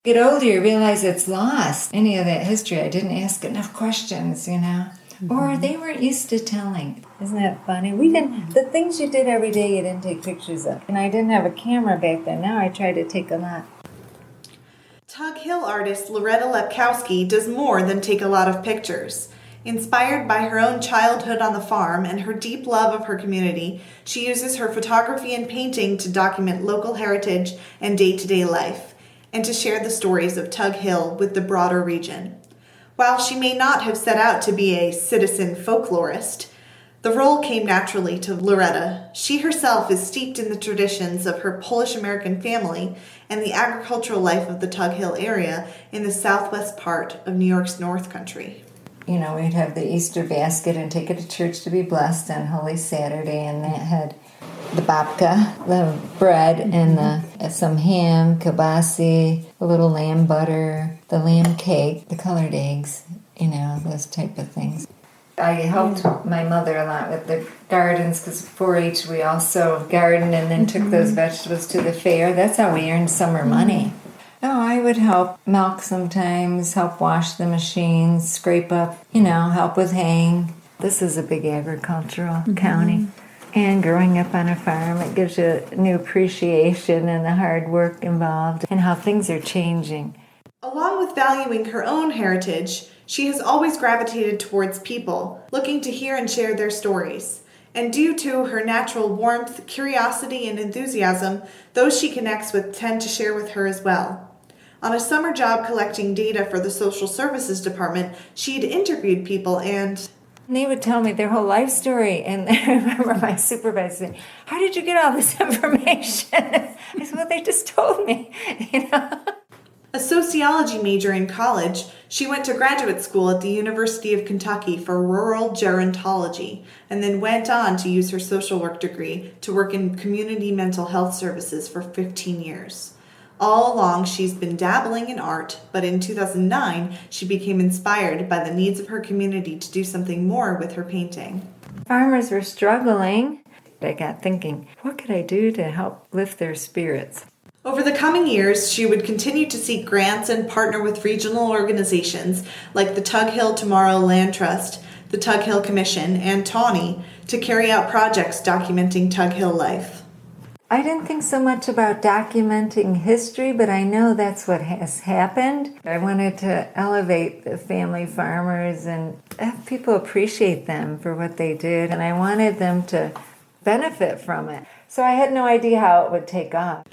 Get older, you realize it's lost. Any of that history, I didn't ask enough questions, or they weren't used to telling. Isn't that funny? The things you did every day, you didn't take pictures of. And I didn't have a camera back then. Now I try to take a lot. Tug Hill artist Loretta Lepkowski does more than take a lot of pictures. Inspired by her own childhood on the farm and her deep love of her community, she uses her photography and painting to document local heritage and day-to-day life, and to share the stories of Tug Hill with the broader region. While she may not have set out to be a citizen folklorist, the role came naturally to Loretta. She herself is steeped in the traditions of her Polish-American family and the agricultural life of the Tug Hill area in the southwest part of New York's North Country. We'd have the Easter basket and take it to church to be blessed on Holy Saturday, and that had the babka, the bread, and some ham, kielbasa, a little lamb butter, the lamb cake, the colored eggs, those type of things. I helped my mother a lot with the gardens because 4-H we also gardened and then took those vegetables to the fair. That's how we earned summer money. Oh, I would help milk sometimes, help wash the machines, scrape up, help with haying. This is a big agricultural county. And growing up on a farm, it gives you a new appreciation and the hard work involved and how things are changing. Along with valuing her own heritage, she has always gravitated towards people, looking to hear and share their stories. And due to her natural warmth, curiosity, and enthusiasm, those she connects with tend to share with her as well. On a summer job collecting data for the Social Services Department, she'd interviewed people and they would tell me their whole life story, and I remember my supervisor saying, "How did you get all this information?" I said, "Well, they just told me, A sociology major in college, she went to graduate school at the University of Kentucky for rural gerontology, and then went on to use her social work degree to work in community mental health services for 15 years. All along, she's been dabbling in art, but in 2009, she became inspired by the needs of her community to do something more with her painting. Farmers were struggling. I got thinking, what could I do to help lift their spirits? Over the coming years, she would continue to seek grants and partner with regional organizations like the Tug Hill Tomorrow Land Trust, the Tug Hill Commission, and TAUNY to carry out projects documenting Tug Hill life. I didn't think so much about documenting history, but I know that's what has happened. I wanted to elevate the family farmers and have people appreciate them for what they did, and I wanted them to benefit from it. So I had no idea how it would take off.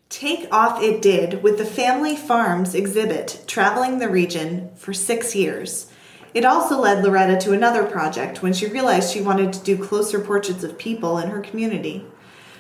Take off it did, with the Family Farms exhibit traveling the region for 6 years. It also led Loretta to another project when she realized she wanted to do closer portraits of people in her community.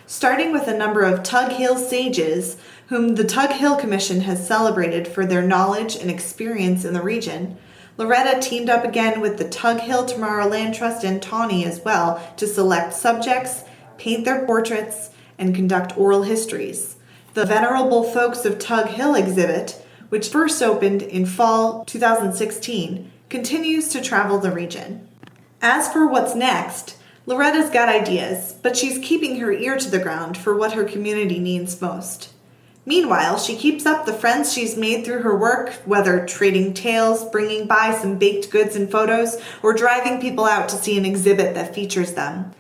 Starting with a number of Tug Hill sages, whom the Tug Hill Commission has celebrated for their knowledge and experience in the region, Loretta teamed up again with the Tug Hill Tomorrow Land Trust and TAUNY as well to select subjects, paint their portraits, and conduct oral histories. The Venerable Folks of Tug Hill exhibit, which first opened in fall 2016, continues to travel the region. As for what's next, Loretta's got ideas, but she's keeping her ear to the ground for what her community needs most. Meanwhile, she keeps up the friends she's made through her work, whether trading tales, bringing by some baked goods and photos, or driving people out to see an exhibit that features them.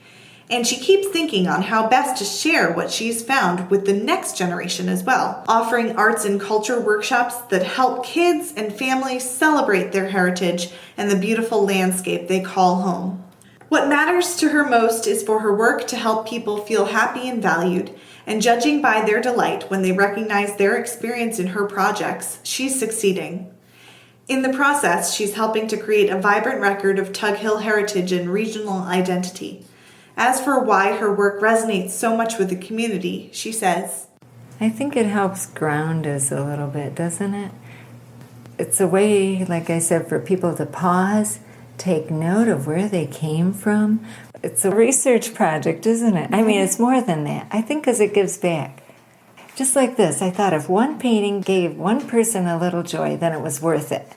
And she keeps thinking on how best to share what she's found with the next generation as well, offering arts and culture workshops that help kids and families celebrate their heritage and the beautiful landscape they call home. What matters to her most is for her work to help people feel happy and valued, and judging by their delight when they recognize their experience in her projects, she's succeeding. In the process, she's helping to create a vibrant record of Tug Hill heritage and regional identity. As for why her work resonates so much with the community, she says, I think it helps ground us a little bit, doesn't it? It's a way, like I said, for people to pause, take note of where they came from. It's a research project, isn't it? I mean, it's more than that. I think because it gives back. Just like this, I thought if one painting gave one person a little joy, then it was worth it.